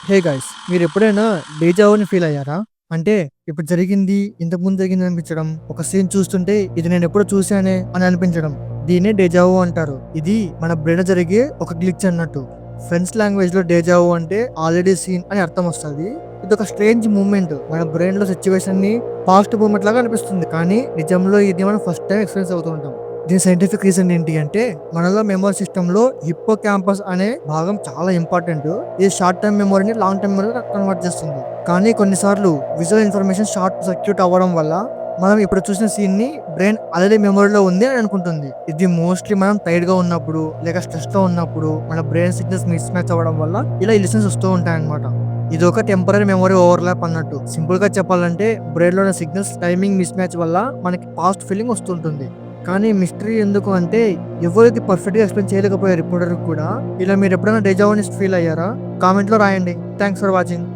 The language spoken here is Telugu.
హే గైస్, మీరు ఎప్పుడైనా డేజావుని ఫీల్ అయ్యారా? అంటే ఇప్పుడు జరిగింది ఇంతకుముందు జరిగింది అనిపించడం, ఒక సీన్ చూస్తుంటే ఇది నేను ఎప్పుడో చూశానే అని అనిపించడం. దీన్నే డేజావు అంటారు. ఇది మన బ్రెయిన్ జరిగే ఒక గ్లిచ్ అన్నట్టు. ఫ్రెంచ్ లాంగ్వేజ్ లో డేజావు అంటే ఆల్రెడీ సీన్ అని అర్థం వస్తుంది. ఇది ఒక స్ట్రేంజ్ మూమెంట్. మన బ్రెయిన్ లో సిచ్యువేషన్ ని పాస్ట్ మూమెంట్ లాగా అనిపిస్తుంది, కానీ నిజంలో ఇది మనం ఫస్ట్ టైం ఎక్స్పీరియన్స్ అవుతూ ఉంటాం. దీని సైంటిఫిక్ రీజన్ ఏంటి అంటే, మనలో మెమరీ సిస్టమ్ లో హిప్పో క్యాంపస్ అనే భాగం చాలా ఇంపార్టెంట్. ఇది షార్ట్ టర్మ్ మెమరీని లాంగ్ టర్మ్ మెమరీ కన్వర్ట్ చేస్తుంది. కానీ కొన్నిసార్లు విజువల్ ఇన్ఫర్మేషన్ షార్ట్ సర్క్యూట్ అవ్వడం వల్ల మనం ఇప్పుడు చూసిన సీన్ ని బ్రెయిన్ ఆల్రెడీ మెమరీలో ఉంది అని అనుకుంటుంది. ఇది మోస్ట్లీ మనం టైర్డ్ గా ఉన్నప్పుడు లేక స్ట్రెస్ లో ఉన్నప్పుడు మన బ్రెయిన్ సిగ్నల్స్ మిస్ మ్యాచ్ అవ్వడం వల్ల ఇలా ఇలిసన్స్ వస్తూ ఉంటాయి అన్నమాట. ఇది ఒక టెంపరీ మెమరీ ఓవర్లాప్ అన్నట్టు. సింపుల్ గా చెప్పాలంటే బ్రెయిన్ లోని సిగ్నల్స్ టైమింగ్ మిస్ మ్యాచ్ వల్ల మనకి పాస్ట్ ఫీలింగ్ వస్తుంటుంది. కానీ మిస్టరీ ఎందుకు అంటే, ఎవరికి పర్ఫెక్ట్ గా ఎక్స్ప్లెయిన్ చేయలేకపోయారు ఇప్పటివరకు కూడా. ఇలా మీరు ఎప్పుడైనా డేజావుని ఫీల్ అయ్యారా? కామెంట్ లో రాయండి. Thanks for watching.